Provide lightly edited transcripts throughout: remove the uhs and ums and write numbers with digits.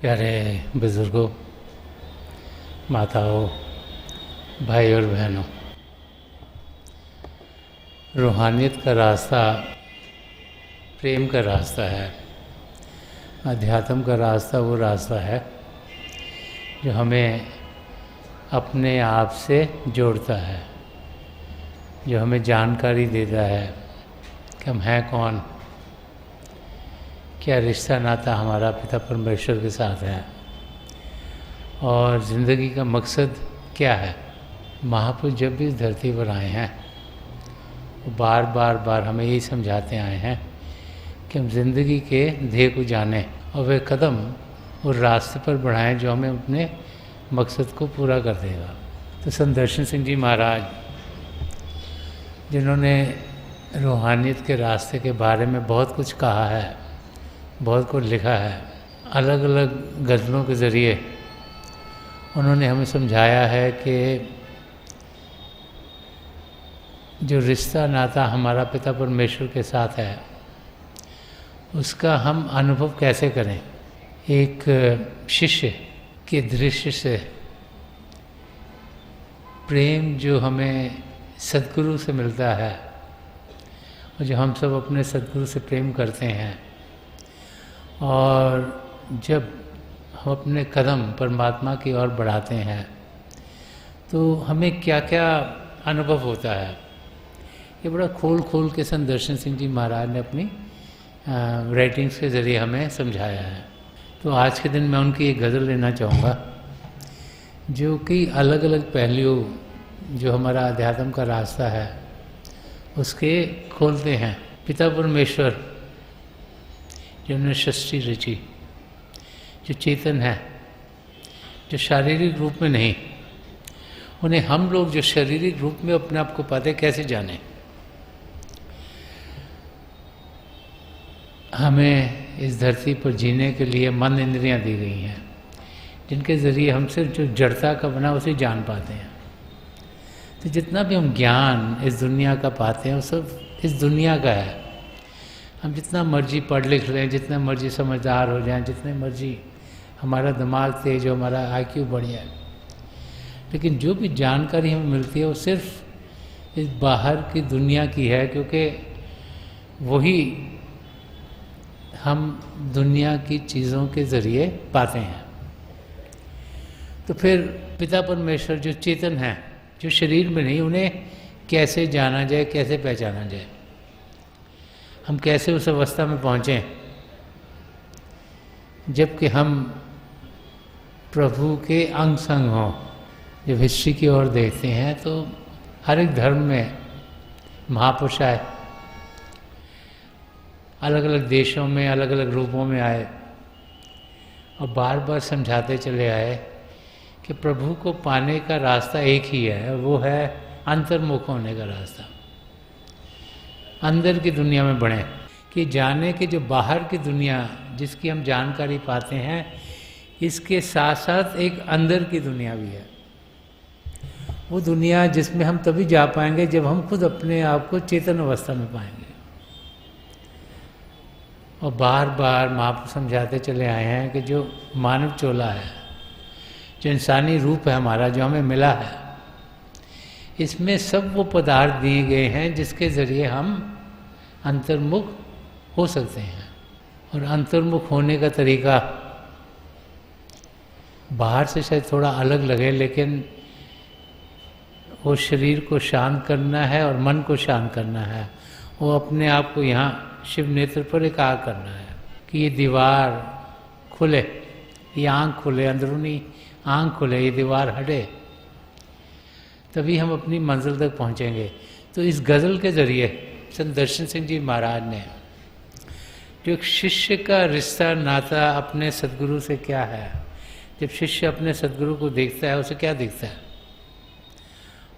प्यारे बुज़ुर्गों, माताओं, भाई और बहनों, रूहानियत का रास्ता प्रेम का रास्ता है। अध्यात्म का रास्ता वो रास्ता है जो हमें अपने आप से जोड़ता है, जो हमें जानकारी देता है कि हम हैं कौन, क्या रिश्ता नाता हमारा पिता परमेश्वर के साथ है और ज़िंदगी का मकसद क्या है। महापुरुष जब भी इस धरती पर आए हैं वो बार हमें यही समझाते आए हैं कि हम ज़िंदगी के ध्येय को जानें और वे कदम उस रास्ते पर बढ़ाएं जो हमें अपने मकसद को पूरा कर देगा। तो संत दर्शन सिंह जी महाराज, जिन्होंने रूहानियत के रास्ते के बारे में बहुत कुछ कहा है, बहुत कुछ लिखा है, अलग अलग गज़लों के ज़रिए उन्होंने हमें समझाया है कि जो रिश्ता नाता हमारा पिता परमेश्वर के साथ है उसका हम अनुभव कैसे करें। एक शिष्य के दृश्य से प्रेम जो हमें सद्गुरु से मिलता है और जो हम सब अपने सद्गुरु से प्रेम करते हैं, और जब हम अपने कदम परमात्मा की ओर बढ़ाते हैं तो हमें क्या क्या अनुभव होता है, ये बड़ा खोल के संत दर्शन सिंह जी महाराज ने अपनी राइटिंग्स के ज़रिए हमें समझाया है। तो आज के दिन मैं उनकी एक गज़ल लेना चाहूँगा जो कि अलग अलग पहलू जो हमारा अध्यात्म का रास्ता है उसके खोलते हैं। पिता परमेश्वर जिन्होंने सृष्टि रची, जो चेतन है, जो शारीरिक रूप में नहीं, उन्हें हम लोग जो शारीरिक रूप में अपने आप को पाते कैसे जाने। हमें इस धरती पर जीने के लिए मन इंद्रियां दी गई हैं जिनके ज़रिए हम सिर्फ जो जड़ता का बना उसे जान पाते हैं। तो जितना भी हम ज्ञान इस दुनिया का पाते हैं वो सब इस दुनिया का है। हम जितना मर्जी पढ़ लिख लें, जितना मर्जी समझदार हो जाएं, जितने मर्जी हमारा दिमाग तेज हो, हमारा IQ बढ़ जाए, लेकिन जो भी जानकारी हमें मिलती है वो सिर्फ इस बाहर की दुनिया की है, क्योंकि वही हम दुनिया की चीज़ों के ज़रिए पाते हैं। तो फिर पिता परमेश्वर जो चेतन है, जो शरीर में नहीं, उन्हें कैसे जाना जाए, कैसे पहचाना जाए, हम कैसे उस अवस्था में पहुँचें जबकि हम प्रभु के अंग संग हों। जब हिस्ट्री की ओर देखते हैं तो हर एक धर्म में महापुरुष आए, अलग अलग देशों में अलग अलग रूपों में आए और बार बार समझाते चले आए कि प्रभु को पाने का रास्ता एक ही है, वो है अंतर्मुख होने का रास्ता। अंदर की दुनिया में बढ़ें कि जाने कि जो बाहर की दुनिया जिसकी हम जानकारी पाते हैं, इसके साथ साथ एक अंदर की दुनिया भी है। वो दुनिया जिसमें हम तभी जा पाएंगे जब हम खुद अपने आप को चेतन अवस्था में पाएंगे। और बार बार महापुरुष समझाते चले आए हैं कि जो मानव चोला है, जो इंसानी रूप है हमारा, जो हमें मिला है, इसमें सब वो पदार्थ दिए गए हैं जिसके ज़रिए हम अंतर्मुख हो सकते हैं। और अंतर्मुख होने का तरीका बाहर से शायद थोड़ा अलग लगे, लेकिन वो शरीर को शांत करना है और मन को शांत करना है। वो अपने आप को यहाँ शिव नेत्र पर एकाग्र करना है कि ये दीवार खुले, ये आँख खुले, अंदरूनी आँख खुले, ये दीवार हटे, तभी हम अपनी मंजिल तक पहुँचेंगे। तो इस गज़ल के ज़रिए संत दर्शन सिंह जी महाराज ने जो एक शिष्य का रिश्ता नाता अपने सद्गुरु से क्या है, जब शिष्य अपने सद्गुरु को देखता है उसे क्या दिखता है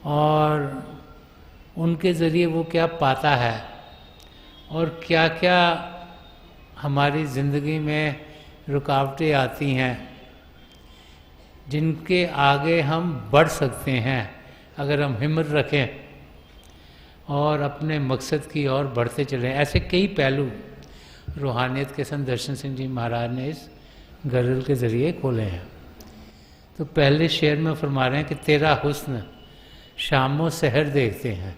और उनके ज़रिए वो क्या पाता है और क्या क्या हमारी ज़िंदगी में रुकावटें आती हैं जिनके आगे हम बढ़ सकते हैं अगर हम हिम्मत रखें और अपने मकसद की ओर बढ़ते चलें। ऐसे कई पहलू रूहानियत के संत दर्शन सिंह जी महाराज ने इस गज़ल के ज़रिए खोले हैं। तो पहले शेर में फरमा रहे हैं कि तेरा हुस्न शामो सहर देखते हैं,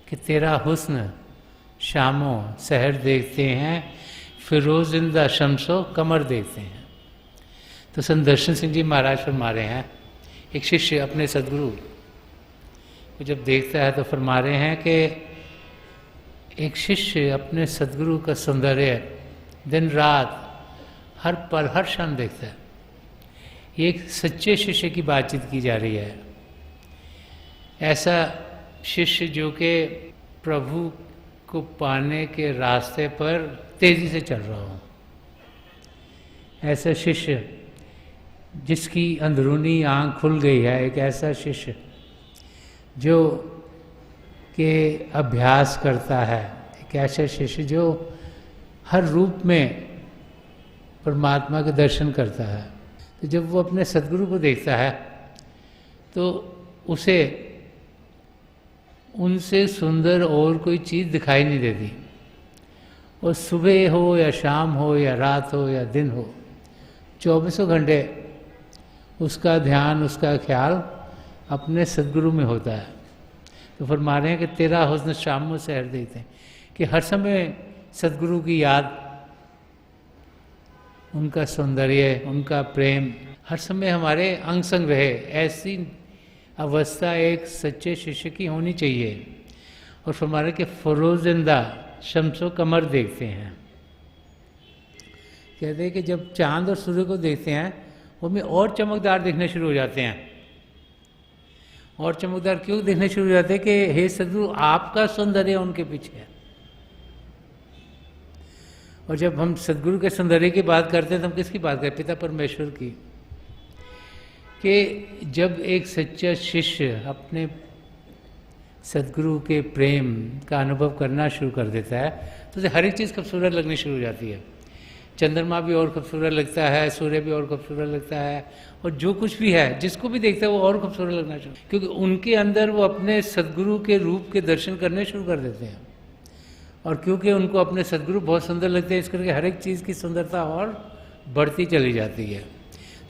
कि तेरा हुस्न शामो सहर देखते हैं, फिरोजिंदा शम्सो कमर देखते हैं। तो संत दर्शन सिंह जी महाराज फरमा रहे हैं, एक शिष्य अपने सदगुरु को जब देखता है तो फरमा रहे हैं कि एक शिष्य अपने सदगुरु का सौंदर्य दिन रात हर पल हर क्षण देखता है। ये एक सच्चे शिष्य की बातचीत की जा रही है। ऐसा शिष्य जो कि प्रभु को पाने के रास्ते पर तेजी से चल रहा हो, ऐसा शिष्य जिसकी अंदरूनी आँख खुल गई है, एक ऐसा शिष्य जो के अभ्यास करता है, एक ऐसा शिष्य जो हर रूप में परमात्मा के दर्शन करता है। तो जब वो अपने सदगुरु को देखता है तो उसे उनसे सुंदर और कोई चीज़ दिखाई नहीं देती। और सुबह हो या शाम हो या रात हो या दिन हो, 24 घंटे उसका ध्यान, उसका ख्याल अपने सदगुरु में होता है। तो फरमा रहे हैं कि तेरा हुस्न शाम में सहर देखते हैं, कि हर समय सदगुरु की याद, उनका सौंदर्य, उनका प्रेम हर समय हमारे अंग संग रहे। ऐसी अवस्था एक सच्चे शिष्य की होनी चाहिए। और फरमा रहे कि फरोजिंदा शम्सो कमर देखते हैं, कहते हैं कि जब चांद और सूर्य को देखते हैं वो में और चमकदार दिखने शुरू हो जाते हैं। और चमकदार क्यों दिखने शुरू हो जाते हैं कि हे सदगुरु, आपका सौंदर्य उनके पीछे है। और जब हम सदगुरु के सौंदर्य की बात करते हैं तो हम किसकी बात करें? पिता परमेश्वर की। कि जब एक सच्चा शिष्य अपने सदगुरु के प्रेम का अनुभव करना शुरू कर देता है तो उसे हर एक चीज़ खूबसूरत लगनी शुरू हो जाती है। चंद्रमा भी और खूबसूरत लगता है, सूर्य भी और खूबसूरत लगता है, और जो कुछ भी है जिसको भी देखता है वो और खूबसूरत लगना शुरू, क्योंकि उनके अंदर वो अपने सदगुरु के रूप के दर्शन करने शुरू कर देते हैं। और क्योंकि उनको अपने सदगुरु बहुत सुंदर लगते हैं, इस करके हर एक चीज़ की सुंदरता और बढ़ती चली जाती है।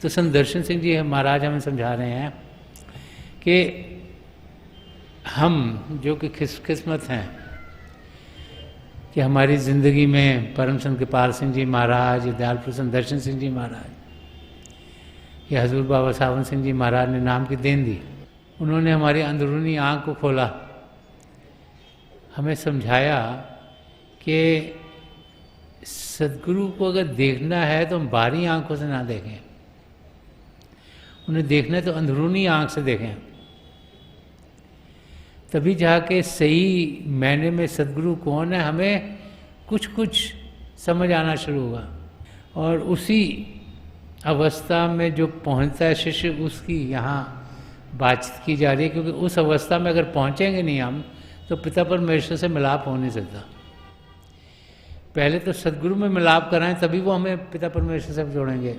तो संत दर्शन सिंह जी महाराज हमें समझा रहे हैं कि हम जो कि किस्मत हैं कि हमारी ज़िंदगी में परम संत कृपाल सिंह जी महाराज, दयालपुर संत दर्शन सिंह जी महाराज या हजूर बाबा सावन सिंह जी महाराज ने नाम की देन दी। उन्होंने हमारी अंदरूनी आँख को खोला, हमें समझाया कि सदगुरु को अगर देखना है तो हम बाहरी आँखों से ना देखें, उन्हें देखना है तो अंदरूनी आँख से देखें। तभी जाके सही मायने में सदगुरु कौन है हमें कुछ कुछ समझ आना शुरू होगा। और उसी अवस्था में जो पहुंचता है शिष्य, उसकी यहाँ बातचीत की जा रही है, क्योंकि उस अवस्था में अगर पहुंचेंगे नहीं हम तो पिता परमेश्वर से मिलाप हो नहीं सकता। पहले तो सदगुरु में मिलाप कराएं तभी वो हमें पिता परमेश्वर से जोड़ेंगे।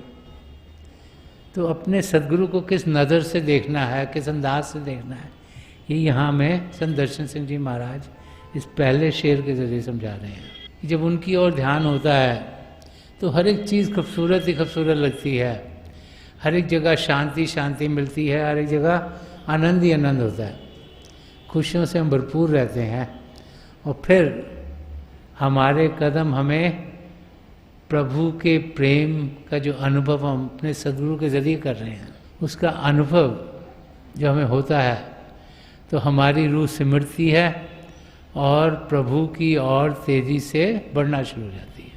तो अपने सदगुरु को किस नज़र से देखना है, किस अंदाज से देखना है, ये यहाँ में संत दर्शन सिंह जी महाराज इस पहले शेर के ज़रिए समझा रहे हैं। जब उनकी ओर ध्यान होता है तो हर एक चीज़ खूबसूरत ही खूबसूरत लगती है, हर एक जगह शांति शांति मिलती है, हर एक जगह आनंद ही आनंद होता है, खुशियों से हम भरपूर रहते हैं। और फिर हमारे कदम हमें प्रभु के प्रेम का जो अनुभव हम अपने सदगुरु के ज़रिए कर रहे हैं, उसका अनुभव जो हमें होता है तो हमारी रूह सिमरती है और प्रभु की और तेज़ी से बढ़ना शुरू हो जाती है।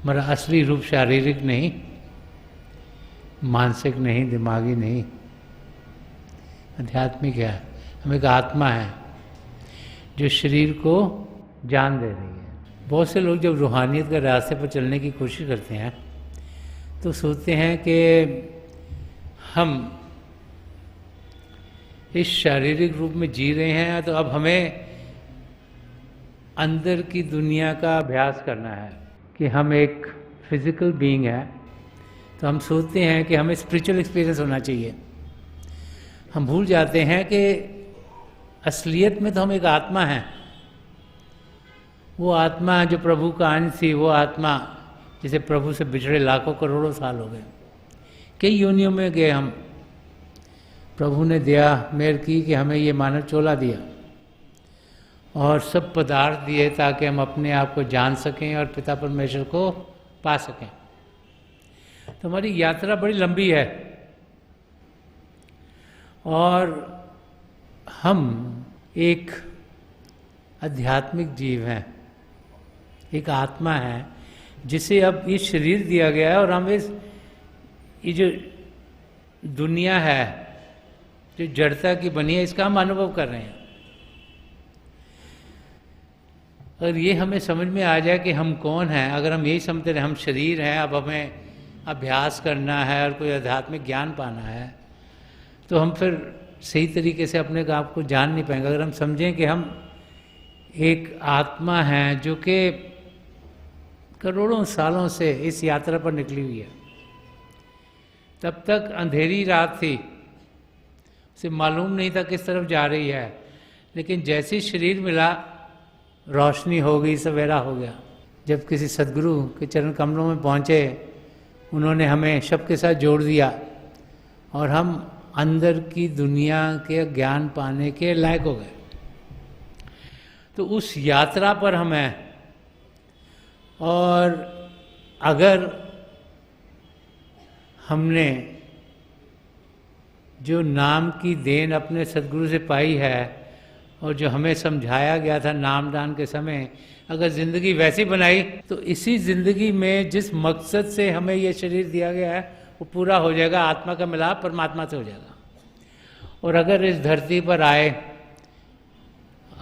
हमारा असली रूप शारीरिक नहीं, मानसिक नहीं, दिमागी नहीं, आध्यात्मिक है। हम एक आत्मा है जो शरीर को जान दे रही है। बहुत से लोग जब रूहानियत के रास्ते पर चलने की कोशिश करते हैं तो सोचते हैं कि हम इस शारीरिक रूप में जी रहे हैं तो अब हमें अंदर की दुनिया का अभ्यास करना है, कि हम एक फिजिकल बीइंग है। तो हम सोचते हैं कि हमें स्पिरिचुअल एक्सपीरियंस होना चाहिए। हम भूल जाते हैं कि असलियत में तो हम एक आत्मा हैं। वो आत्मा जो प्रभु का अंश थी, वो आत्मा जैसे प्रभु से बिछड़े लाखों करोड़ों साल हो गए, कई योनियों में गए हम। प्रभु ने दया मेहर की कि हमें ये मानव चोला दिया और सब पदार्थ दिए ताकि हम अपने आप को जान सकें और पिता परमेश्वर को पा सकें। तो हमारी यात्रा बड़ी लंबी है और हम एक आध्यात्मिक जीव हैं, एक आत्मा है जिसे अब ये शरीर दिया गया है और हम ये जो दुनिया है जो जड़ता की बनी है इसका हम अनुभव कर रहे हैं। अगर ये हमें समझ में आ जाए कि हम कौन हैं, अगर हम यही समझते रहे हम शरीर हैं, अब हमें अभ्यास करना है और कोई आध्यात्मिक ज्ञान पाना है, तो हम फिर सही तरीके से अपने आप को जान नहीं पाएंगे। अगर हम समझें कि हम एक आत्मा हैं जो कि करोड़ों सालों से इस यात्रा पर निकली हुई है, तब तक अंधेरी रात थी, उसे मालूम नहीं था किस तरफ जा रही है, लेकिन जैसे ही शरीर मिला रोशनी हो गई, सवेरा हो गया। जब किसी सदगुरु के चरण कमलों में पहुँचे, उन्होंने हमें सबके साथ जोड़ दिया और हम अंदर की दुनिया के ज्ञान पाने के लायक हो गए। तो उस यात्रा पर हम हैं और अगर हमने जो नाम की देन अपने सदगुरु से पाई है और जो हमें समझाया गया था नामदान के समय, अगर ज़िंदगी वैसी बनाई तो इसी ज़िंदगी में जिस मकसद से हमें ये शरीर दिया गया है वो पूरा हो जाएगा, आत्मा का मिलाप परमात्मा से हो जाएगा। और अगर इस धरती पर आए,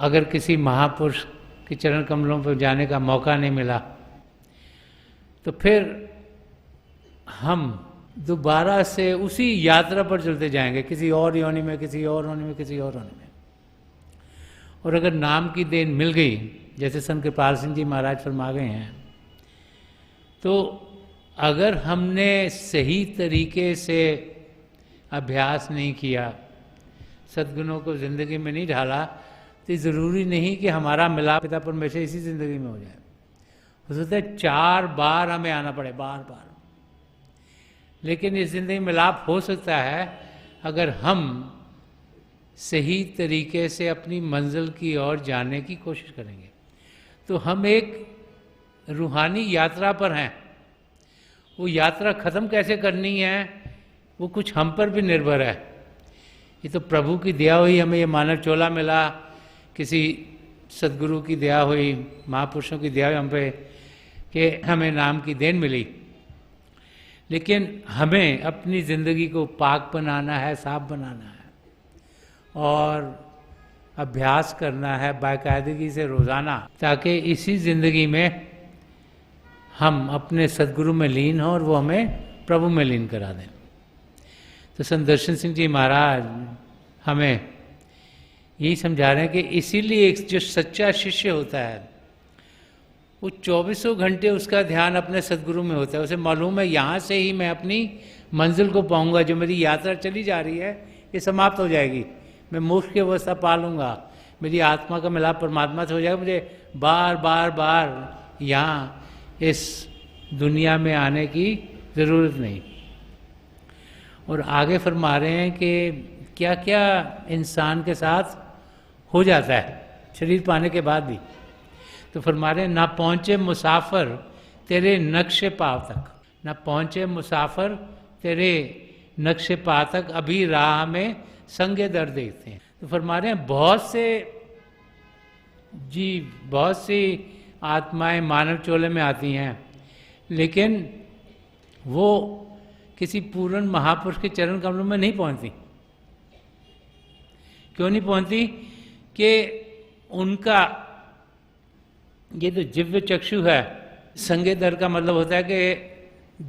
अगर किसी महापुरुष के चरण कमलों पर जाने का मौका नहीं मिला, तो फिर हम दोबारा से उसी यात्रा पर चलते जाएंगे, किसी और योनि में, किसी और योनि में, किसी और योनि में। और अगर नाम की देन मिल गई, जैसे संत कृपाल सिंह जी महाराज फरमा गए हैं, तो अगर हमने सही तरीके से अभ्यास नहीं किया, सद्गुणों को ज़िंदगी में नहीं ढाला, तो ज़रूरी नहीं कि हमारा मिलाप पिता परमेश्वर इसी ज़िंदगी में हो जाए। हो सकता है 4 बार हमें आना पड़े, बार बार, लेकिन इस ज़िंदगी में मिलाप हो सकता है अगर हम सही तरीके से अपनी मंजिल की ओर जाने की कोशिश करेंगे। तो हम एक रूहानी यात्रा पर हैं। वो यात्रा ख़त्म कैसे करनी है वो कुछ हम पर भी निर्भर है। ये तो प्रभु की दया हुई, हमें ये मानव चोला मिला, किसी सदगुरु की दया हुई, महापुरुषों की दया हुई हम पे कि हमें नाम की देन मिली। लेकिन हमें अपनी ज़िंदगी को पाक बनाना है, साफ बनाना है और अभ्यास करना है बाकायदगी से रोज़ाना, ताकि इसी ज़िंदगी में हम अपने सदगुरु में लीन हों और वो हमें प्रभु में लीन करा दें। तो संत दर्शन सिंह जी महाराज हमें यही समझा रहे हैं कि इसीलिए एक जो सच्चा शिष्य होता है वो 24 घंटे उसका ध्यान अपने सदगुरु में होता है। उसे मालूम है यहाँ से ही मैं अपनी मंजिल को पाऊंगा, जो मेरी यात्रा चली जा रही है ये समाप्त हो जाएगी, मैं मोक्ष की अवस्था पा लूँगा, मेरी आत्मा का मिलाप परमात्मा से हो जाएगा, मुझे बार बार बार यहाँ इस दुनिया में आने की ज़रूरत नहीं। और आगे फरमा रहे हैं कि क्या क्या इंसान के साथ हो जाता है शरीर पाने के बाद भी। तो फरमा रहे हैं, ना पहुँचे मुसाफिर तेरे नक्शे पाव तक, ना पहुँचे मुसाफिर तेरे नक्शे पाव तक, अभी राह में संगे दर देखते हैं। तो फरमा रहे हैं बहुत सी आत्माएं मानव चोले में आती हैं, लेकिन वो किसी पूर्ण महापुरुष के चरण कमलों में नहीं पहुंचती। क्यों नहीं पहुंचती? कि उनका ये तो जिव्य चक्षु है, संगे दर का मतलब होता है कि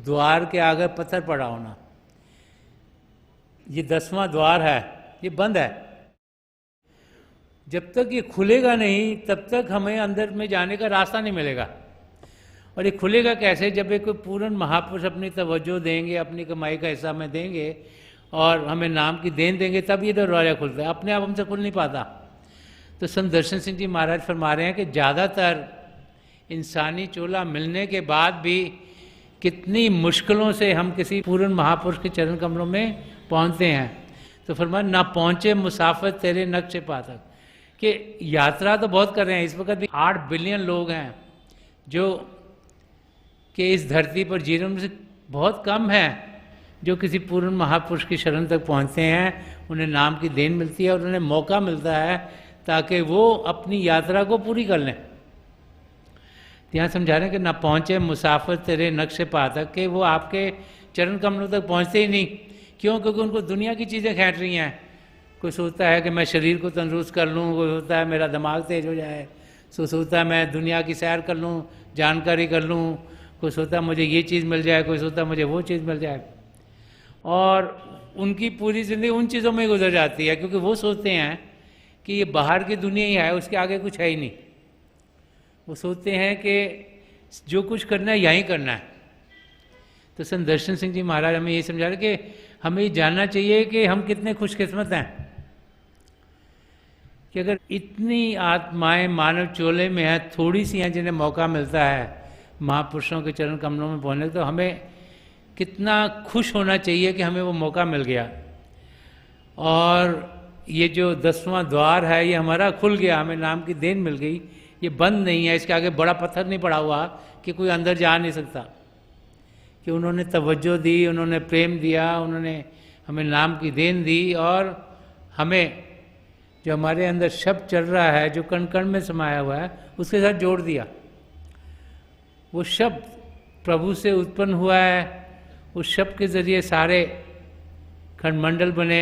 द्वार के आगे पत्थर पड़ा होना। ये 10वां द्वार है, ये बंद है। जब तक ये खुलेगा नहीं तब तक हमें अंदर में जाने का रास्ता नहीं मिलेगा। और ये खुलेगा कैसे? जब एक पूर्ण महापुरुष अपनी तवज्जो देंगे, अपनी कमाई का हिस्सा हमें देंगे और हमें नाम की देन देंगे, तब ये दरवाजा खुलता है, अपने आप हमसे खुल नहीं पाता। तो संत दर्शन सिंह जी महाराज फरमा रहे हैं कि ज़्यादातर इंसानी चोला मिलने के बाद भी कितनी मुश्किलों से हम किसी पूर्ण महापुरुष के चरण कमलों में पहुंचते हैं। तो फरमाया ना पहुंचे मुसाफिर तेरे नक्शे पा तक, कि यात्रा तो बहुत कर रहे हैं। इस वक्त भी 8 बिलियन लोग हैं जो कि इस धरती पर जी रहे हैं, उनमें से बहुत कम हैं जो किसी पूर्ण महापुरुष की शरण तक पहुंचते हैं, उन्हें नाम की देन मिलती है और उन्हें मौका मिलता है ताकि वो अपनी यात्रा को पूरी कर लें। यहाँ समझा रहे हैं कि ना पहुँचे मुसाफिर तेरे नक्शे पा तक, कि वो आपके चरण कमलों तक पहुँचते ही नहीं। क्यों? क्योंकि उनको दुनिया की चीज़ें खींच रही हैं। कोई सोचता है कि मैं शरीर को तंदुरुस्त कर लूँ, कोई सोचता है मेरा दिमाग तेज हो जाए, कोई सोचता है मैं दुनिया की सैर कर लूँ, जानकारी कर लूँ, कोई सोचता है मुझे ये चीज़ मिल जाए, कोई सोचता है मुझे वो चीज़ मिल जाए। और उनकी पूरी ज़िंदगी उन चीज़ों में गुजर जाती है, क्योंकि वो सोचते हैं कि ये बाहर की दुनिया ही है, उसके आगे कुछ है ही नहीं। वो सोचते हैं कि जो कुछ करना है यहीं करना है। तो संत दर्शन सिंह जी महाराज हमें ये समझा रहे कि हमें ये जानना चाहिए कि हम कितने खुशकिस्मत हैं कि अगर इतनी आत्माएं मानव चोले में हैं, थोड़ी सी हैं जिन्हें मौका मिलता है महापुरुषों के चरण कमलों में पहुँचने, तो हमें कितना खुश होना चाहिए कि हमें वो मौका मिल गया। और ये जो 10वां द्वार है ये हमारा खुल गया, हमें नाम की देन मिल गई, ये बंद नहीं है, इसके आगे बड़ा पत्थर नहीं पड़ा हुआ कि कोई अंदर जा नहीं सकता। कि उन्होंने तवज्जो दी, उन्होंने प्रेम दिया, उन्होंने हमें नाम की देन दी और हमें जो हमारे अंदर शब्द चल रहा है, जो कण कण में समाया हुआ है, उसके साथ जोड़ दिया। वो शब्द प्रभु से उत्पन्न हुआ है, उस शब्द के ज़रिए सारे खंडमंडल बने,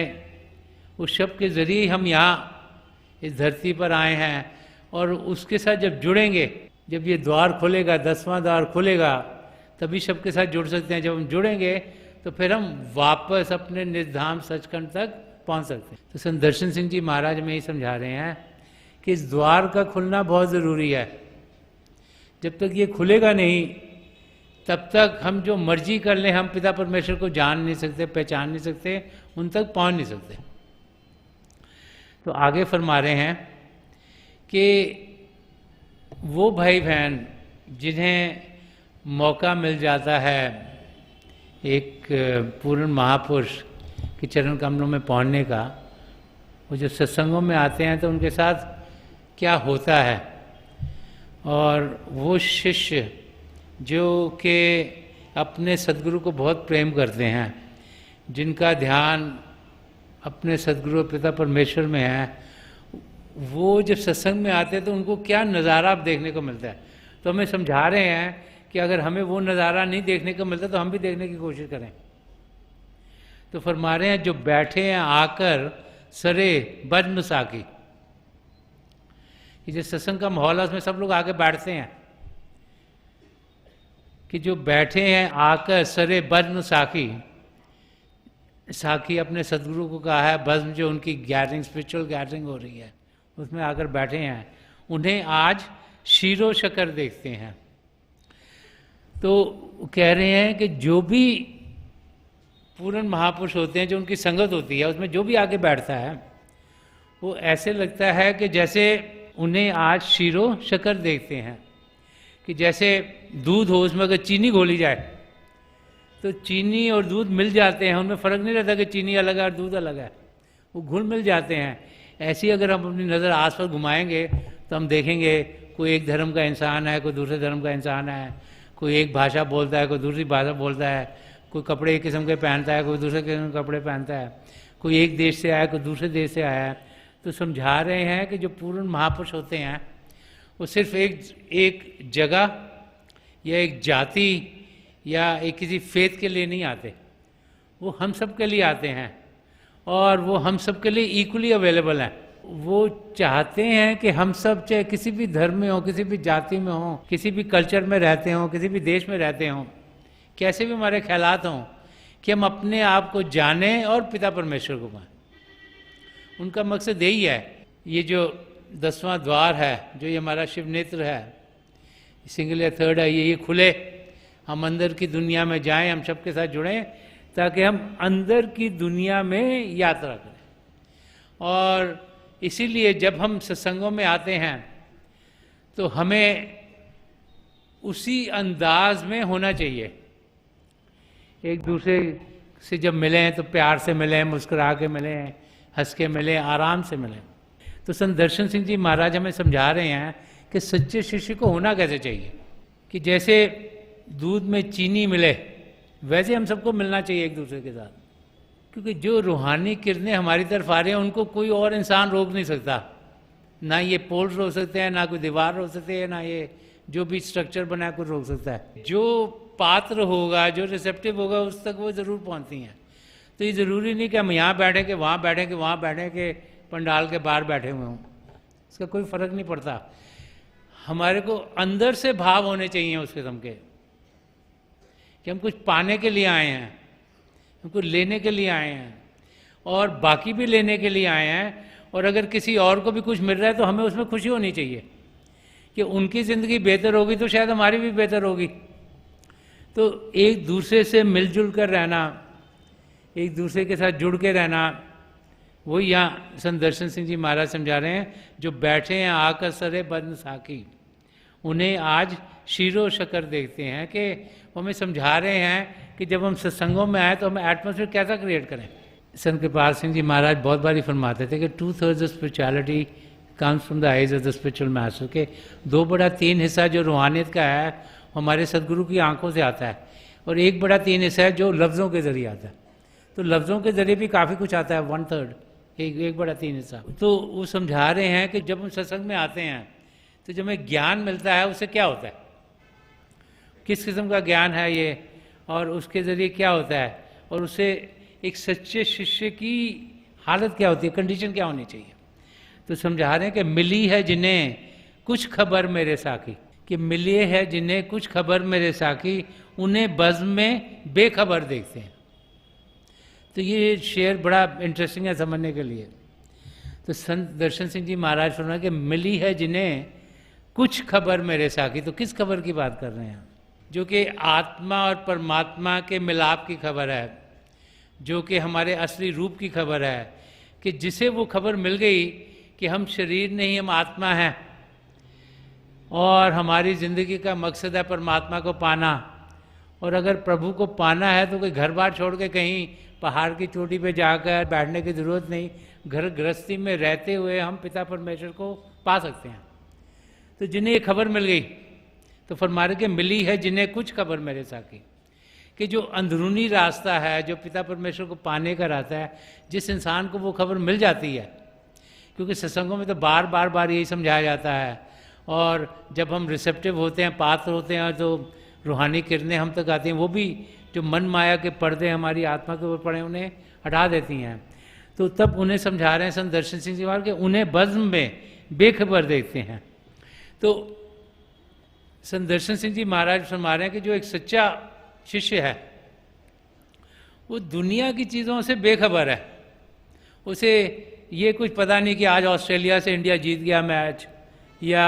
उस शब्द के ज़रिए हम यहाँ इस धरती पर आए हैं। और उसके साथ जब जुड़ेंगे, जब ये द्वार खुलेगा, 10वां द्वार खुलेगा, तभी शब्द के साथ जुड़ सकते हैं। जब हम जुड़ेंगे तो फिर हम वापस अपने निर्धाम सचखंड तक पहुंच सकते हैं। तो संत दर्शन सिंह जी महाराज में ये समझा रहे हैं कि इस द्वार का खुलना बहुत ज़रूरी है। जब तक ये खुलेगा नहीं, तब तक हम जो मर्जी कर लें, हम पिता परमेश्वर को जान नहीं सकते, पहचान नहीं सकते, उन तक पहुंच नहीं सकते। तो आगे फरमा रहे हैं कि वो भाई बहन जिन्हें मौका मिल जाता है एक पूर्ण महापुरुष के चरण कमलों में पहुंचने का, वो जो सत्संगों में आते हैं तो उनके साथ क्या होता है। और वो शिष्य जो कि अपने सद्गुरु को बहुत प्रेम करते हैं, जिनका ध्यान अपने सद्गुरु पिता परमेश्वर में है, वो जब सत्संग में आते हैं तो उनको क्या नज़ारा देखने को मिलता है। तो हमें समझा रहे हैं कि अगर हमें वो नज़ारा नहीं देखने को मिलता तो हम भी देखने की कोशिश करें। तो फरमा रहे हैं जो बैठे हैं आकर सरे बज्म साकी, कि जो सत्संग का माहौल है उसमें सब लोग आके बैठते हैं, कि जो बैठे हैं आकर सरे बज्म साकी, साकी अपने सदगुरु को कहा है, बज्म जो उनकी गैदरिंग, स्पिरिचुअल गैदरिंग हो रही है, उसमें आकर बैठे हैं, उन्हें आज शीरो शकर देखते हैं। तो कह रहे हैं कि जो भी पूर्ण महापुरुष होते हैं, जो उनकी संगत होती है, उसमें जो भी आके बैठता है वो ऐसे लगता है कि जैसे उन्हें आज शीरो शकर देखते हैं। कि जैसे दूध हो, उसमें अगर चीनी घोली जाए तो चीनी और दूध मिल जाते हैं, उनमें फ़र्क नहीं रहता कि चीनी अलग है और दूध अलग है, वो घुल मिल जाते हैं। ऐसे ही अगर हम अपनी नज़र आस पास घुमाएंगे तो हम देखेंगे कोई एक धर्म का इंसान है, कोई दूसरे धर्म का इंसान है, कोई एक भाषा बोलता है, कोई दूसरी भाषा बोलता है, कोई कपड़े एक किस्म के पहनता है, कोई दूसरे किस्म के कपड़े पहनता है, कोई एक देश से आया, कोई दूसरे देश से आया है। तो समझा रहे हैं कि जो पूर्ण महापुरुष होते हैं वो सिर्फ एक जगह या एक जाति या एक किसी फेथ के लिए नहीं आते, वो हम सब के लिए आते हैं और वो हम सब के लिए इक्वली अवेलेबल हैं। वो चाहते हैं कि हम सब चाहे किसी भी धर्म में हो, किसी भी जाति में हो, किसी भी कल्चर में रहते हों, किसी भी देश में रहते हों, कैसे भी हमारे ख्यालात हों, कि हम अपने आप को जानें और पिता परमेश्वर को पाएं। उनका मकसद यही है। ये जो 10वां द्वार है, जो ये हमारा शिव नेत्र है, सिंगल या थर्ड है, ये खुले, हम अंदर की दुनिया में जाएं, हम सबके साथ जुड़ें, ताकि हम अंदर की दुनिया में यात्रा करें। और इसीलिए जब हम सत्संगों में आते हैं तो हमें उसी अंदाज में होना चाहिए एक दूसरे से जब मिले हैं तो प्यार से मिले, मुस्कुरा के मिले, हंस के मिले, आराम से मिले। तो संत दर्शन सिंह जी महाराज हमें समझा रहे हैं कि सच्चे शिष्य को होना कैसे चाहिए, कि जैसे दूध में चीनी मिले वैसे हम सबको मिलना चाहिए एक दूसरे के साथ। क्योंकि जो रूहानी किरणें हमारी तरफ आ रही हैं उनको कोई और इंसान रोक नहीं सकता, ना ये पोल्स रोक सकते हैं, ना कोई दीवार रोक सकते हैं, ना ये जो भी स्ट्रक्चर बना है कुछ रोक सकता है। जो पात्र होगा, जो रिसेप्टिव होगा, उस तक वो ज़रूर पहुंचती हैं। तो ये ज़रूरी नहीं कि हम यहाँ बैठें कि वहाँ बैठें कि वहाँ बैठें कि पंडाल के बाहर बैठे हुए हों, इसका कोई फ़र्क नहीं पड़ता। हमारे को अंदर से भाव होने चाहिए उस किस्म के कि हम कुछ पाने के लिए आए हैं, हम कुछ लेने के लिए आए हैं, और बाकी भी लेने के लिए आए हैं। और अगर किसी और को भी कुछ मिल रहा है तो हमें उसमें खुशी होनी चाहिए कि उनकी ज़िंदगी बेहतर होगी तो शायद हमारी भी बेहतर होगी। तो एक दूसरे से मिलजुल कर रहना, एक दूसरे के साथ जुड़ के रहना, वही यहाँ संत दर्शन सिंह जी महाराज समझा रहे हैं। जो बैठे हैं आकर सरे बंद साकी, उन्हें आज शीरो शकर देखते हैं, कि वो हमें समझा रहे हैं कि जब हम सत्संगों में आए तो हमें एटमॉस्फेयर कैसा क्रिएट करें। संत कृपाल सिंह जी महाराज बहुत बारी फरमाते थे कि 2/3 of spirituality comes from the eyes of the spiritual master, के 2/3 हिस्सा जो रूहानियत का है हमारे सदगुरु की आंखों से आता है, और 1/3 हिस्सा है जो लफ्ज़ों के ज़रिए आता है। तो लफ्ज़ों के ज़रिए भी काफ़ी कुछ आता है, 1/3, 1/3 हिस्सा। तो वो समझा रहे हैं कि जब हम सत्संग में आते हैं तो जब हमें ज्ञान मिलता है उससे क्या होता है, किस किस्म का ज्ञान है ये, और उसके ज़रिए क्या होता है, और उससे एक सच्चे शिष्य की हालत क्या होती है, कंडीशन क्या होनी चाहिए। तो समझा रहे हैं कि मिली है जिन्हें कुछ खबर मेरे साकी, कि मिले है जिन्हें कुछ खबर मेरे साकी, उन्हें बज़्म में बेखबर देखते हैं। तो ये शेर बड़ा इंटरेस्टिंग है समझने के लिए। तो संत दर्शन सिंह जी महाराज फरमाया कि मिली है जिन्हें कुछ खबर मेरे साकी, तो किस खबर की बात कर रहे हैं, जो कि आत्मा और परमात्मा के मिलाप की खबर है, जो कि हमारे असली रूप की खबर है, कि जिसे वो खबर मिल गई कि हम शरीर नहीं, हम आत्मा हैं, और हमारी ज़िंदगी का मकसद है परमात्मा को पाना। और अगर प्रभु को पाना है तो कोई घर बार छोड़ के कहीं पहाड़ की चोटी पे जाकर बैठने की ज़रूरत नहीं, घर गृहस्थी में रहते हुए हम पिता परमेश्वर को पा सकते हैं। तो जिन्हें ये खबर मिल गई तो फरमा रहे कि मिली है जिन्हें कुछ खबर मेरे साकी, कि जो अंदरूनी रास्ता है जो पिता परमेश्वर को पाने का रास्ता है, जिस इंसान को वो खबर मिल जाती है, क्योंकि सत्संगों में तो बार बार यही समझाया जाता है, और जब हम रिसेप्टिव होते हैं, पात्र होते हैं, तो रूहानी किरणें हम तक आती हैं, वो भी जो मन माया के पर्दे हमारी आत्मा के ऊपर पड़े उन्हें हटा देती हैं। तो तब उन्हें समझा रहे हैं संत दर्शन सिंह जी महाराज कि उन्हें बज़्म में बेखबर देखते हैं। तो संत दर्शन सिंह जी महाराज फरमा रहे हैं कि जो एक सच्चा शिष्य है वो दुनिया की चीज़ों से बेखबर है, उसे ये कुछ पता नहीं कि आज ऑस्ट्रेलिया से इंडिया जीत गया मैच, या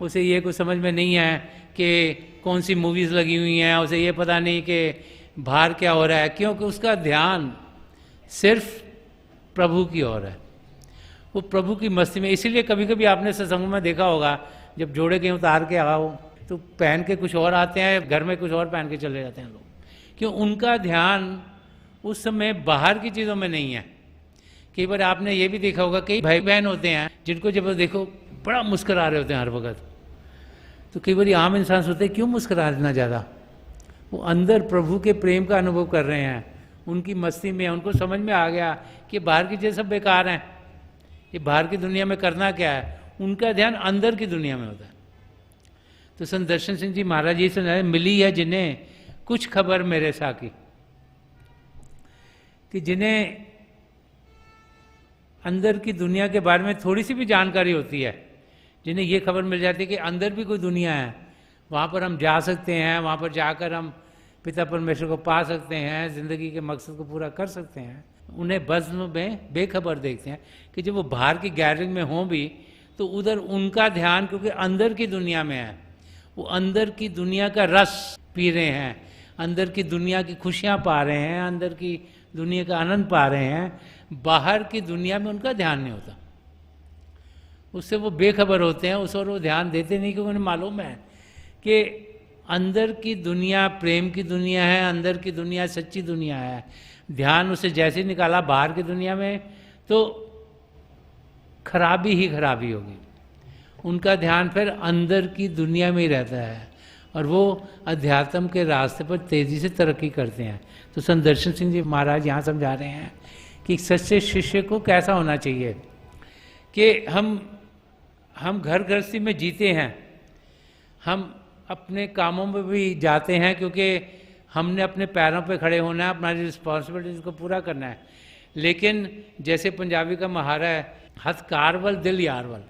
उसे ये कुछ समझ में नहीं है कि कौन सी मूवीज़ लगी हुई हैं, उसे ये पता नहीं कि बाहर क्या हो रहा है, क्योंकि उसका ध्यान सिर्फ प्रभु की ओर है, वो प्रभु की मस्ती में। इसीलिए कभी कभी आपने सत्संगों में देखा होगा जब जोड़े कहीं उतार के आओ तो पहन के कुछ और आते हैं, घर में कुछ और पहन के चले जाते हैं लोग, क्यों उनका ध्यान उस समय बाहर की चीज़ों में नहीं है। कई बार आपने ये भी देखा होगा कई भाई बहन होते हैं जिनको जब देखो बड़ा मुस्कुरा रहे होते हैं हर वक्त, तो कई बार आम इंसान सोचते हैं क्यों मुस्कुरा रहे इतना ज़्यादा, वो अंदर प्रभु के प्रेम का अनुभव कर रहे हैं, उनकी मस्ती में उनको समझ में आ गया कि बाहर की चीज़ें सब बेकार हैं, ये बाहर की दुनिया में करना क्या है, उनका ध्यान अंदर की दुनिया में होता है। तो संत दर्शन सिंह जी महाराज जी से मिली है जिन्हें कुछ खबर मेरे साकी, कि जिन्हें अंदर की दुनिया के बारे में थोड़ी सी भी जानकारी होती है, जिन्हें ये खबर मिल जाती है कि अंदर भी कोई दुनिया है, वहाँ पर हम जा सकते हैं, वहाँ पर जाकर हम पिता परमेश्वर को पा सकते हैं, ज़िंदगी के मकसद को पूरा कर सकते हैं, उन्हें बज़्म में बेखबर देखते हैं। कि जब वो बाहर की गैदरिंग में हों भी तो उधर उनका ध्यान, क्योंकि अंदर की दुनिया में है, वो अंदर की दुनिया का रस पी रहे हैं, अंदर की दुनिया की खुशियाँ पा रहे हैं, अंदर की दुनिया का आनंद पा रहे हैं, बाहर की दुनिया में उनका ध्यान नहीं होता, उससे वो बेखबर होते हैं, उस और वो ध्यान देते नहीं, क्योंकि उन्हें मालूम है कि अंदर की दुनिया प्रेम की दुनिया है, अंदर की दुनिया सच्ची दुनिया है। ध्यान उसे जैसे निकाला बाहर की दुनिया में तो खराबी ही खराबी होगी। उनका ध्यान फिर अंदर की दुनिया में ही रहता है और वो अध्यात्म के रास्ते पर तेज़ी से तरक्की करते हैं। तो संत दर्शन सिंह जी महाराज यहाँ समझा रहे हैं कि एक सच्चे शिष्य को कैसा होना चाहिए कि हम घर गृहस्थी में जीते हैं, हम अपने कामों में भी जाते हैं क्योंकि हमने अपने पैरों पे खड़े होना है, अपना रिस्पॉन्सिबिलिटीज को पूरा करना है। लेकिन जैसे पंजाबी का मुहावरा है, हथ कारवल दिल यारवल,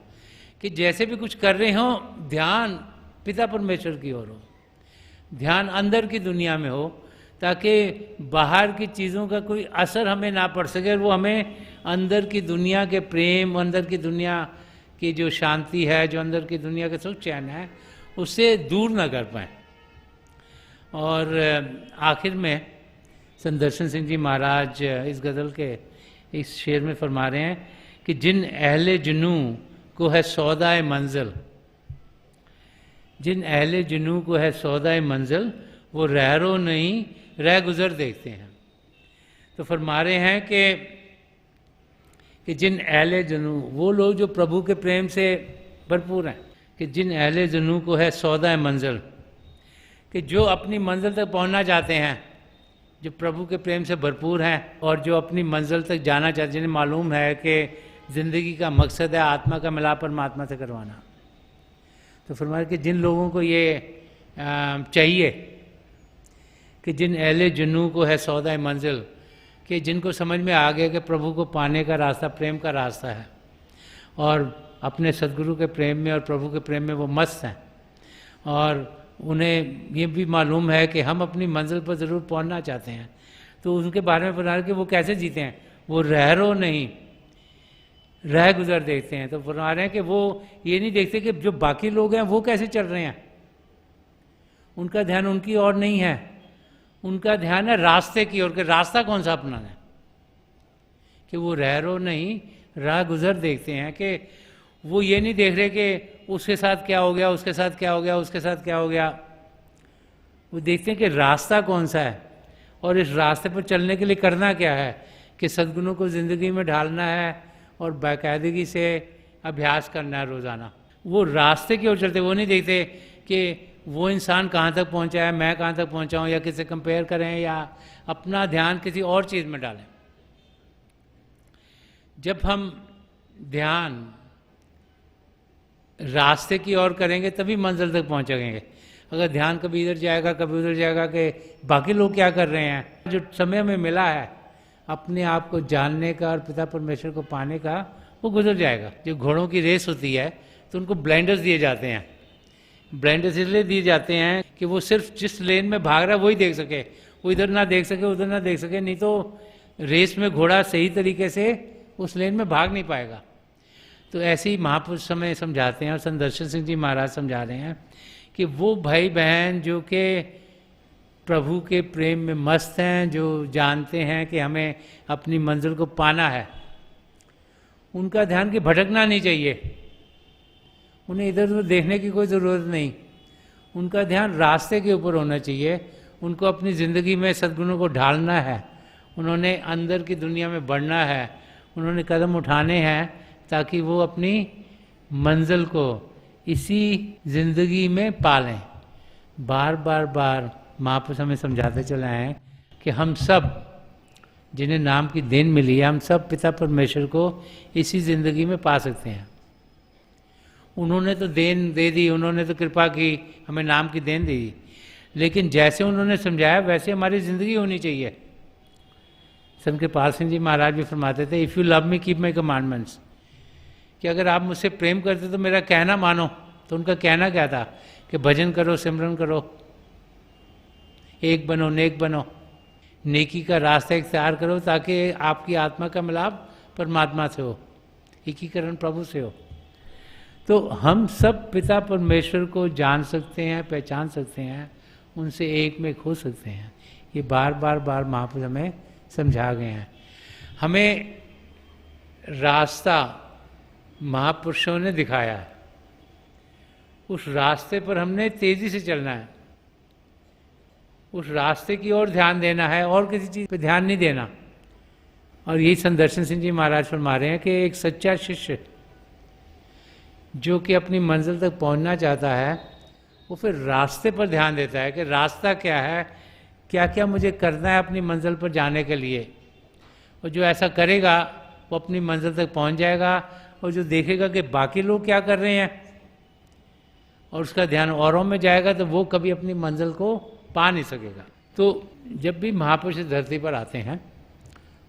कि जैसे भी कुछ कर रहे हो ध्यान पिता परमेश्वर की ओर हो, ध्यान अंदर की दुनिया में हो, ताकि बाहर की चीज़ों का कोई असर हमें ना पड़ सके और वो हमें अंदर की दुनिया के प्रेम, अंदर की दुनिया की जो शांति है, जो अंदर की दुनिया का सुख चैन है, उससे दूर ना कर पाए। और आखिर में संत दर्शन सिंह जी महाराज इस गज़ल के इस शेर में फरमा रहे हैं कि जिन अहले जुनू को है सौदाए मंजिल, जिन अहले जुनू को है सौदाए मंजिल, वो रहरो नहीं रह गुज़र देखते हैं। तो फरमा रहे हैं कि जिन अहले जुनू, वो लोग जो प्रभु के प्रेम से भरपूर हैं, कि जिन अहले जुनू को है सौदाए मंजिल, कि जो अपनी मंजिल तक पहुंचना चाहते हैं, जो प्रभु के प्रेम से भरपूर हैं और जो अपनी मंजिल तक जाना चाहते हैं, जिन्हें मालूम है कि ज़िंदगी का मकसद है आत्मा का मिलाप परमात्मा से करवाना। तो फरमाया कि जिन लोगों को ये चाहिए कि जिन अहले जुनू को है सौदाए मंजिल, कि जिनको समझ में आ गया कि प्रभु को पाने का रास्ता प्रेम का रास्ता है और अपने सदगुरु के प्रेम में और प्रभु के प्रेम में वो मस्त हैं, और उन्हें ये भी मालूम है कि हम अपनी मंजिल पर ज़रूर पहुंचना चाहते हैं, तो उनके बारे में बता कि वो कैसे जीते हैं, वो रहरो नहीं रह गुज़र देखते हैं। तो फरमा रहे हैं कि वो ये नहीं देखते कि जो बाकी लोग हैं वो कैसे चल रहे हैं, उनका ध्यान उनकी ओर नहीं है, उनका ध्यान है रास्ते की ओर, कि रास्ता कौन सा अपनाना है। कि वो रहरो नहीं राह गुज़र देखते हैं, कि वो ये नहीं देख रहे कि उसके साथ क्या हो गया, उसके साथ क्या हो गया, उसके साथ क्या हो गया। वो देखते हैं कि रास्ता कौन सा है और इस रास्ते पर चलने के लिए करना क्या है, कि सद्गुणों को ज़िंदगी में ढालना है और बाकायदगी से अभ्यास करना है रोज़ाना। वो रास्ते की ओर चलते, वो नहीं देखते कि वो इंसान कहाँ तक पहुँचा है, मैं कहाँ तक पहुँचा हूँ, या किसी कंपेयर करें या अपना ध्यान किसी और चीज़ में डालें। जब हम ध्यान रास्ते की ओर करेंगे तभी मंजिल तक पहुँचेंगे। अगर ध्यान कभी इधर जाएगा कभी उधर जाएगा कि बाकी लोग क्या कर रहे हैं, जो समय में मिला है अपने आप को जानने का और पिता परमेश्वर को पाने का, वो गुजर जाएगा। जो घोड़ों की रेस होती है तो उनको ब्लाइंडर्स दिए जाते हैं। ब्लाइंडर्स इसलिए दिए जाते हैं कि वो सिर्फ जिस लेन में भाग रहा है वही देख सके, वो इधर ना देख सके उधर ना देख सके, नहीं तो रेस में घोड़ा सही तरीके से उस लेन में भाग नहीं पाएगा। तो ऐसे ही महापुरुष हमें समझाते हैं और संत दर्शन सिंह जी महाराज समझा रहे हैं कि वो भाई बहन जो कि प्रभु के प्रेम में मस्त हैं, जो जानते हैं कि हमें अपनी मंजिल को पाना है, उनका ध्यान कि भटकना नहीं चाहिए, उन्हें इधर उधर देखने की कोई ज़रूरत नहीं, उनका ध्यान रास्ते के ऊपर होना चाहिए। उनको अपनी ज़िंदगी में सद्गुणों को ढालना है, उन्होंने अंदर की दुनिया में बढ़ना है, उन्होंने कदम उठाने हैं ताकि वो अपनी मंजिल को इसी ज़िंदगी में पालें। बार बार बार महापुरुष हमें समझाते चले हैं कि हम सब जिन्हें नाम की देन मिली है, हम सब पिता परमेश्वर को इसी ज़िंदगी में पा सकते हैं। उन्होंने तो देन दे दी, उन्होंने तो कृपा की, हमें नाम की देन दी, लेकिन जैसे उन्होंने समझाया वैसे हमारी ज़िंदगी होनी चाहिए। संत कृपाल सिंह जी महाराज भी फरमाते थे, if you love me keep my commandments, कि अगर आप मुझसे प्रेम करते तो मेरा कहना मानो। तो उनका कहना क्या था कि भजन करो, सिमरन करो, एक बनो, नेक बनो, नेकी का रास्ता इख्तियार करो ताकि आपकी आत्मा का मिलाप परमात्मा से हो, एकीकरण प्रभु से हो। तो हम सब पिता परमेश्वर को जान सकते हैं, पहचान सकते हैं, उनसे एक में हो सकते हैं। ये बार बार बार महापुरुष हमें समझा गए हैं। हमें रास्ता महापुरुषों ने दिखाया है, उस रास्ते पर हमने तेजी से चलना है। उस रास्ते की ओर ध्यान देना है और किसी चीज़ पे ध्यान नहीं देना। और यही संदर्शन सिंह जी महाराज फरमा रहे हैं कि एक सच्चा शिष्य जो कि अपनी मंजिल तक पहुंचना चाहता है, वो फिर रास्ते पर ध्यान देता है कि रास्ता क्या है, क्या क्या मुझे करना है अपनी मंजिल पर जाने के लिए। और जो ऐसा करेगा वो अपनी मंजिल तक पहुंच जाएगा, और जो देखेगा कि बाकी लोग क्या कर रहे हैं और उसका ध्यान औरों में जाएगा, तो वो कभी अपनी मंजिल को पा नहीं सकेगा। तो जब भी महापुरुष इस धरती पर आते हैं,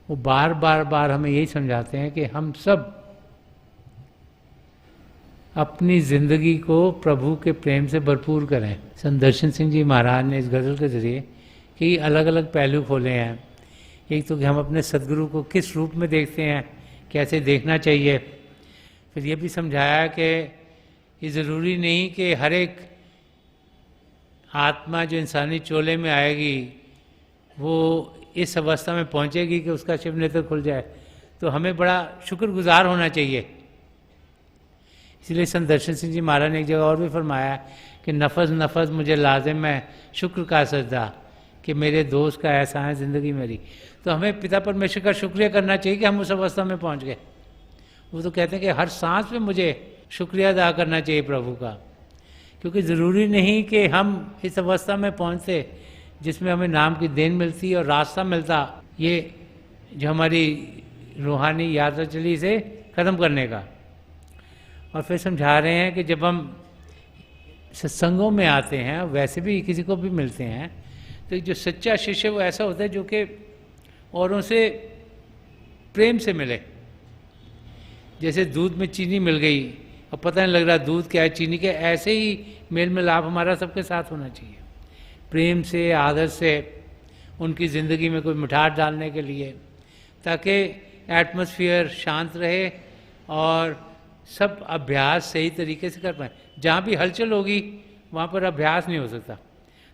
वो बार बार हमें यही समझाते हैं कि हम सब अपनी जिंदगी को प्रभु के प्रेम से भरपूर करें। संदर्शन सिंह जी महाराज ने इस गज़ल के जरिए कई अलग अलग पहलू खोले हैं। एक तो कि हम अपने सदगुरु को किस रूप में देखते हैं, कैसे देखना चाहिए। फिर ये भी समझाया कि ये ज़रूरी नहीं कि हर एक आत्मा जो इंसानी चोले में आएगी वो इस अवस्था में पहुंचेगी कि उसका शिव नेत्र खुल जाए। तो हमें बड़ा शुक्रगुजार होना चाहिए। इसलिए संदर्शन सिंह जी महाराज ने एक जगह और भी फरमाया कि नफस नफस मुझे लाजिम है शुक्र का सजदा, कि मेरे दोस्त का ऐसा है ज़िंदगी मेरी। तो हमें पिता परमेश्वर का शुक्रिया करना चाहिए कि हम उस अवस्था में पहुंच गए। वो तो कहते हैं कि हर सांस में मुझे शुक्रिया अदा करना चाहिए प्रभु का, क्योंकि ज़रूरी नहीं कि हम इस अवस्था में पहुँचते जिसमें हमें नाम की देन मिलती और रास्ता मिलता, ये जो हमारी रूहानी यात्रा चली से ख़त्म करने का। और फिर समझा रहे हैं कि जब हम सत्संगों में आते हैं, वैसे भी किसी को भी मिलते हैं, तो जो सच्चा शिष्य वो ऐसा होता है जो कि औरों से प्रेम से मिले। जैसे दूध में चीनी मिल गई और पता नहीं लग रहा दूध क्या है चीनी क्या, ऐसे ही मेल मिलाप हमारा सबके साथ होना चाहिए, प्रेम से, आदर से, उनकी ज़िंदगी में कोई मिठास डालने के लिए, ताकि एटमॉस्फेयर शांत रहे और सब अभ्यास सही तरीके से कर पाए। जहाँ भी हलचल होगी वहाँ पर अभ्यास नहीं हो सकता,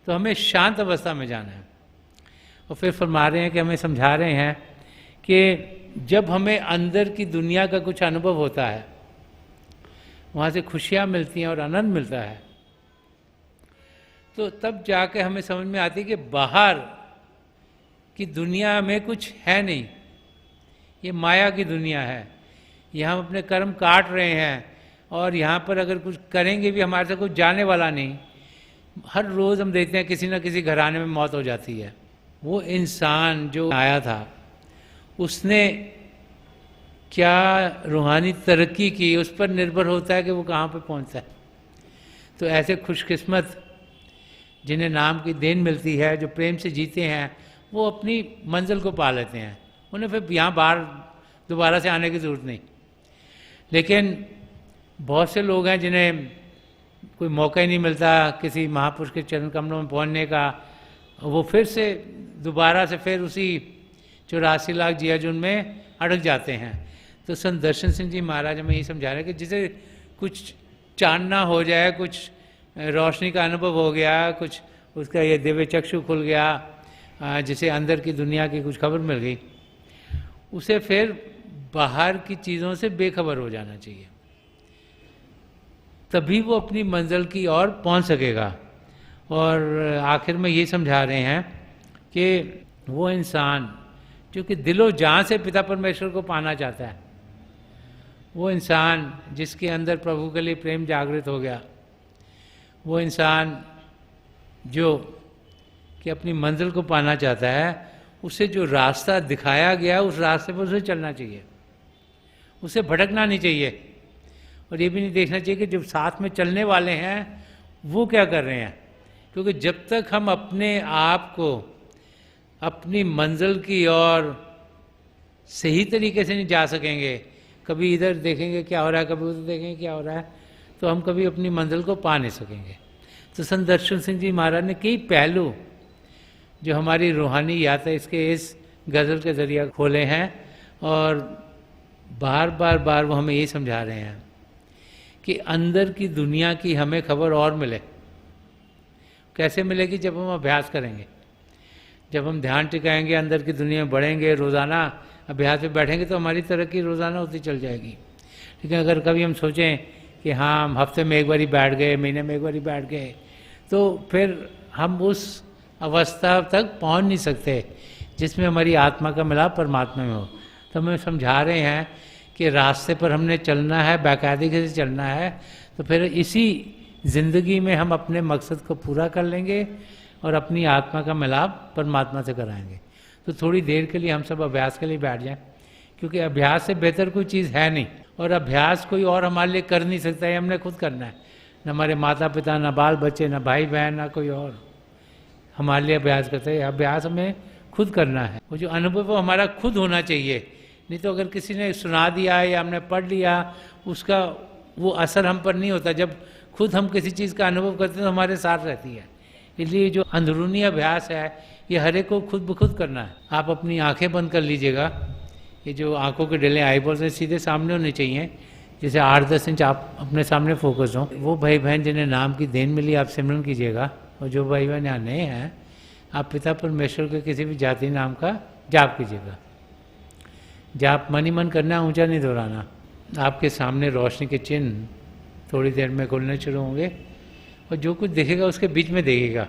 तो हमें शांत अवस्था में जाना है। और फिर फरमा रहे हैं कि हमें समझा रहे हैं कि जब हमें अंदर की दुनिया का कुछ अनुभव होता है, वहाँ से खुशियाँ मिलती हैं और आनंद मिलता है, तो तब जाके हमें समझ में आती है कि बाहर की दुनिया में कुछ है नहीं, ये माया की दुनिया है। यहाँ हम अपने कर्म काट रहे हैं और यहाँ पर अगर कुछ करेंगे भी हमारे से कुछ जाने वाला नहीं। हर रोज़ हम देखते हैं किसी न किसी घराने में मौत हो जाती है। वो इंसान जो आया था उसने क्या रूहानी तरक्की की, उस पर निर्भर होता है कि वो कहाँ पर पहुँचता है। तो ऐसे खुशकिस्मत जिन्हें नाम की देन मिलती है, जो प्रेम से जीते हैं, वो अपनी मंजिल को पा लेते हैं। उन्हें फिर यहाँ बाहर दोबारा से आने की ज़रूरत नहीं। लेकिन बहुत से लोग हैं जिन्हें कोई मौका ही नहीं मिलता किसी महापुरुष के चरण कमलों में पहुंचने का, वो फिर से दोबारा से फिर उसी 84 लाख जियाजुन में अटक जाते हैं। तो संत दर्शन सिंह जी महाराज हमें यही समझा रहे हैं कि जिसे कुछ चानना हो जाए, कुछ रोशनी का अनुभव हो गया, कुछ उसका ये दिव्य चक्षु खुल गया, जिसे अंदर की दुनिया की कुछ खबर मिल गई, उसे फिर बाहर की चीज़ों से बेखबर हो जाना चाहिए, तभी वो अपनी मंजिल की ओर पहुंच सकेगा। और आखिर में ये समझा रहे हैं कि वो इंसान जो कि दिलो जान से पिता परमेश्वर को पाना चाहता है, वो इंसान जिसके अंदर प्रभु के लिए प्रेम जागृत हो गया, वो इंसान जो कि अपनी मंजिल को पाना चाहता है, उसे जो रास्ता दिखाया गया उस रास्ते पर उसे चलना चाहिए, उसे भटकना नहीं चाहिए। और ये भी नहीं देखना चाहिए कि जब साथ में चलने वाले हैं वो क्या कर रहे हैं, क्योंकि जब तक हम अपने आप को अपनी मंजिल की ओर सही तरीके से नहीं जा सकेंगे, कभी इधर देखेंगे क्या हो रहा है, कभी उधर देखेंगे क्या हो रहा है, तो हम कभी अपनी मंजिल को पा नहीं सकेंगे। तो संत दर्शन सिंह जी महाराज ने कई पहलू जो हमारी रूहानी यात्रा इसके इस गज़ल के ज़रिए खोले हैं, और बार बार वो हमें ये समझा रहे हैं कि अंदर की दुनिया की हमें खबर और मिले। कैसे मिलेगी? जब हम अभ्यास करेंगे, जब हम ध्यान टिकाएंगे, अंदर की दुनिया में बढ़ेंगे, रोज़ाना अभ्यास में बैठेंगे, तो हमारी तरक्की रोज़ाना होती चल जाएगी। लेकिन अगर कभी हम सोचें कि हाँ हम हफ्ते में एक बारी बैठ गए, महीने में एक बारी बैठ गए, तो फिर हम उस अवस्था तक पहुंच नहीं सकते जिसमें हमारी आत्मा का मिलाप परमात्मा में हो। तो हमें समझा रहे हैं कि रास्ते पर हमने चलना है, बाकायदगी से चलना है, तो फिर इसी ज़िंदगी में हम अपने मकसद को पूरा कर लेंगे और अपनी आत्मा का मिलाप परमात्मा से कराएंगे। तो थोड़ी देर के लिए हम सब अभ्यास के लिए बैठ जाएं, क्योंकि अभ्यास से बेहतर कोई चीज़ है नहीं, और अभ्यास कोई और हमारे लिए कर नहीं सकता है, हमने खुद करना है। न हमारे माता पिता, न बाल बच्चे, न भाई बहन, न कोई और हमारे लिए अभ्यास करते हैं। अभ्यास हमें खुद करना है। वो जो अनुभव वो हमारा खुद होना चाहिए, नहीं तो अगर किसी ने सुना दिया या हमने पढ़ लिया, उसका वो असर हम पर नहीं होता। जब खुद हम किसी चीज़ का अनुभव करते हैं तो हमारे साथ रहती है। इसलिए जो अंदरूनी अभ्यास है ये हर एक को खुद ब खुद करना है। आप अपनी आंखें बंद कर लीजिएगा। ये जो आंखों के डले आईबॉल्स हैं सीधे सामने होने चाहिए, जैसे 8-10 इंच आप अपने सामने फोकस हो। वो भाई बहन जिन्हें नाम की देन मिली आप सिमरन कीजिएगा, और जो भाई बहन यहाँ नए हैं आप पिता परमेश्वर के किसी भी जाति नाम का जाप कीजिएगा। जाप मन ही मन करना, ऊंचा नहीं दोहराना। आपके सामने रोशनी के चिन्ह थोड़ी देर में खुलने शुरू होंगे, और जो कुछ दिखेगा उसके बीच में देखिएगा।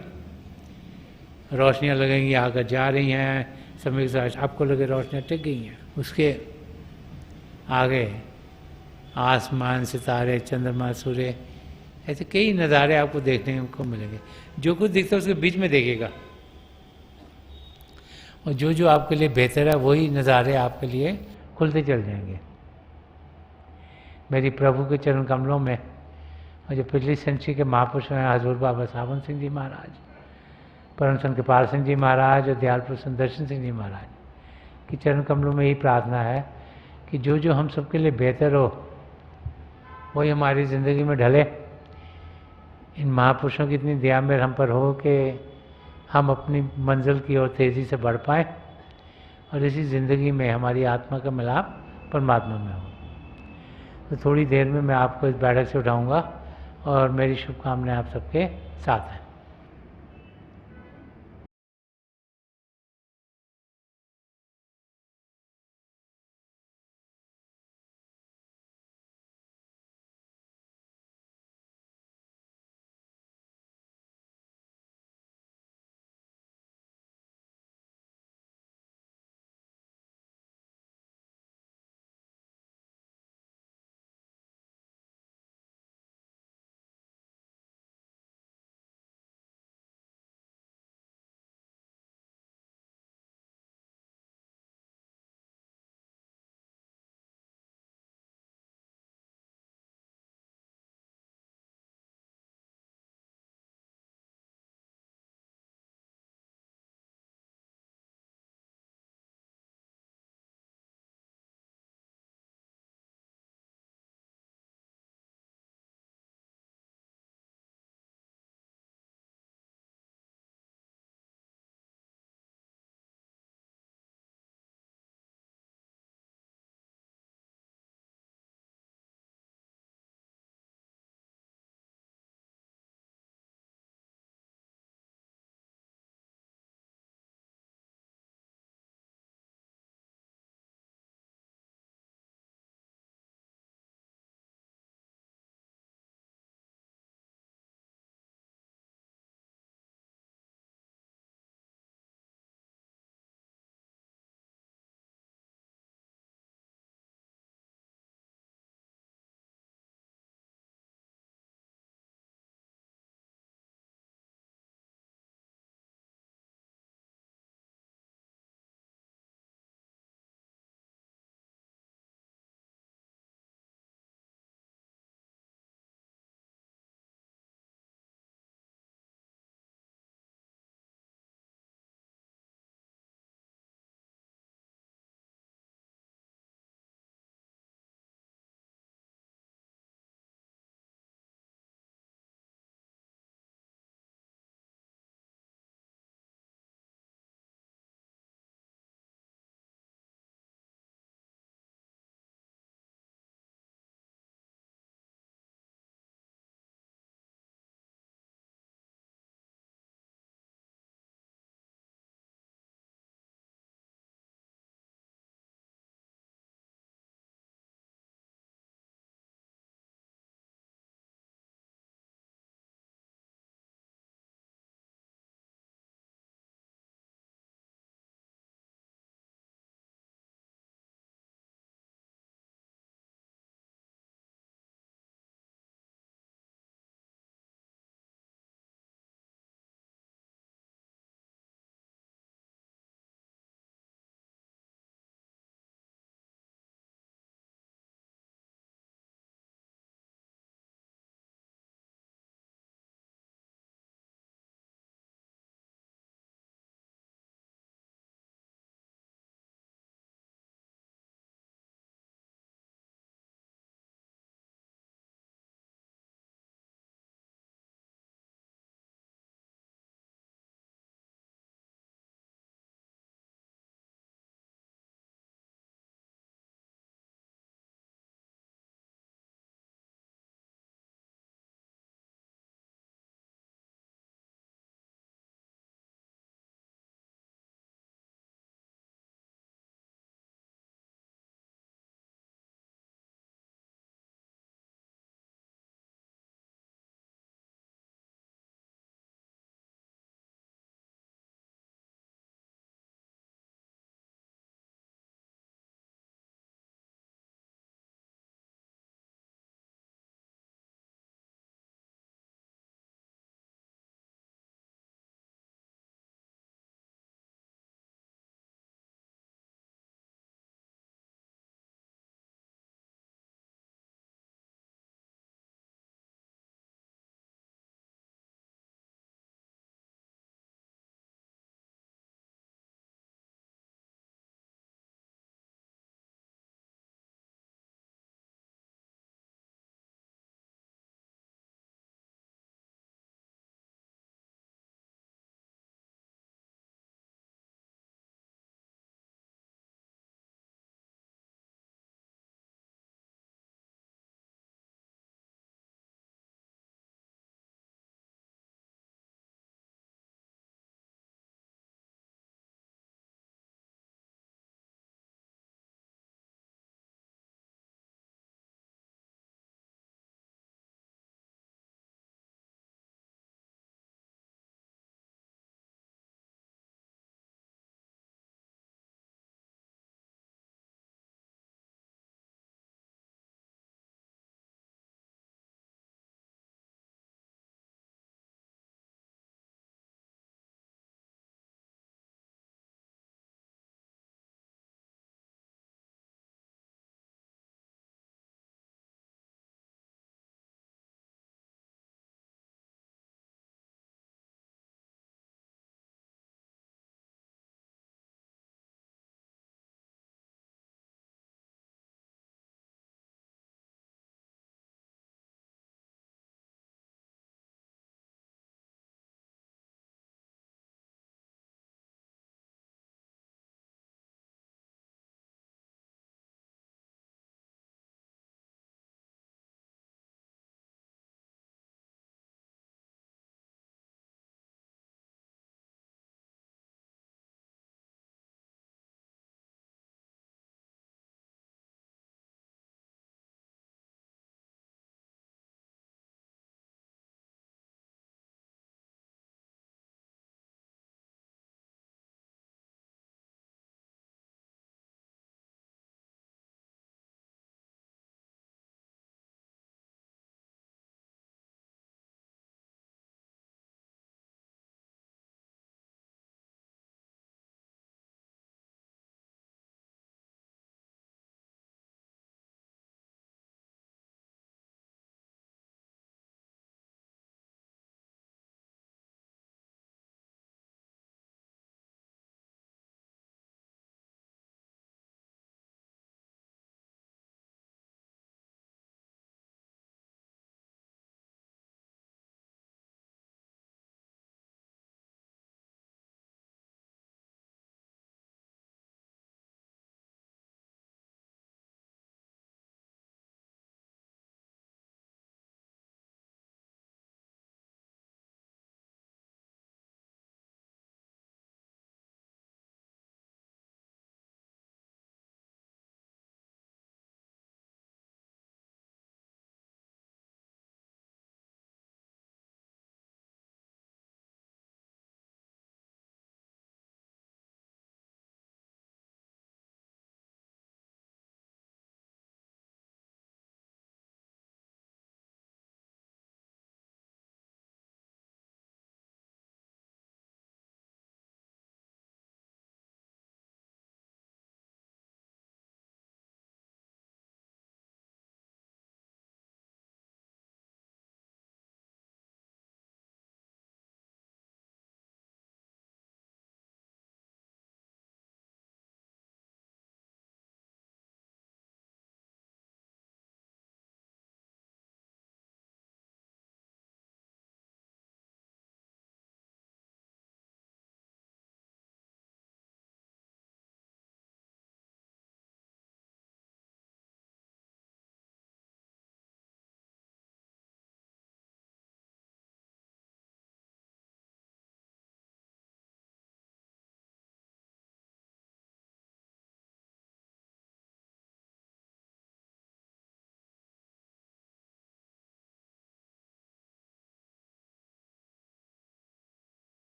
रोशनियाँ लगेंगी, आकर जा रही हैं, समय के साथ आपको लगे रोशनियाँ टिक गई हैं। उसके आगे आसमान, सितारे, चंद्रमा, सूर्य, ऐसे कई नज़ारे आपको देखने को मिलेंगे। जो कुछ दिखता है उसके बीच में देखिएगा, और जो जो आपके लिए बेहतर है वही नज़ारे आपके लिए खुलते चल जाएंगे। मेरी प्रभु के चरण कमलों में, और जो पिछली सेंचुरी के महापुरुष हैं हजूर बाबा सावन सिंह जी महाराज, परम संत कृपाल सिंह जी महाराज और दयाल प्रसन्न दर्शन सिंह जी महाराज की चरण कमलों में यही प्रार्थना है कि जो जो हम सबके लिए बेहतर हो वही हमारी ज़िंदगी में ढले। इन महापुरुषों की इतनी दया मेर हम पर हो कि हम अपनी मंजिल की ओर तेज़ी से बढ़ पाएँ, और इसी ज़िंदगी में हमारी आत्मा का मिलाप परमात्मा में हो। तो थोड़ी देर में मैं आपको इस बैठक से उठाऊंगा, और मेरी शुभकामनाएं आप सबके साथ हैं।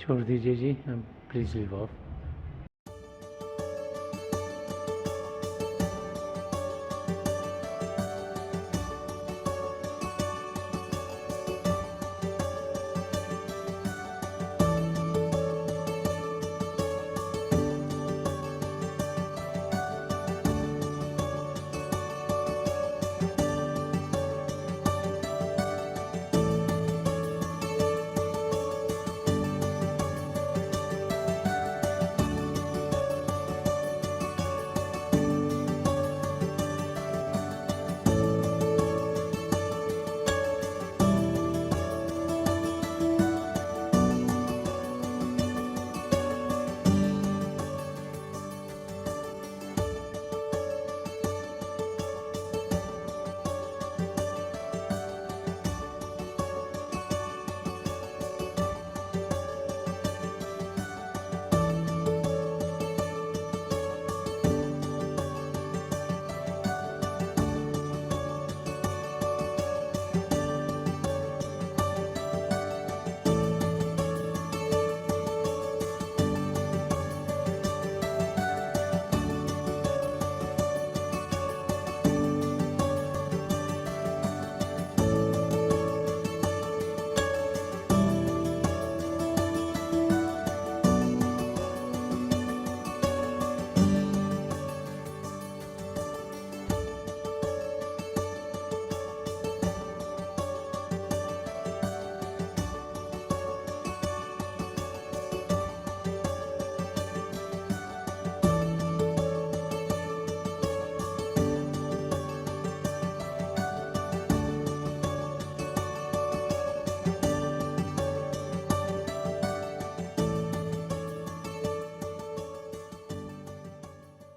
छोड़ दीजिए जी, प्लीज़ लीव ऑफ।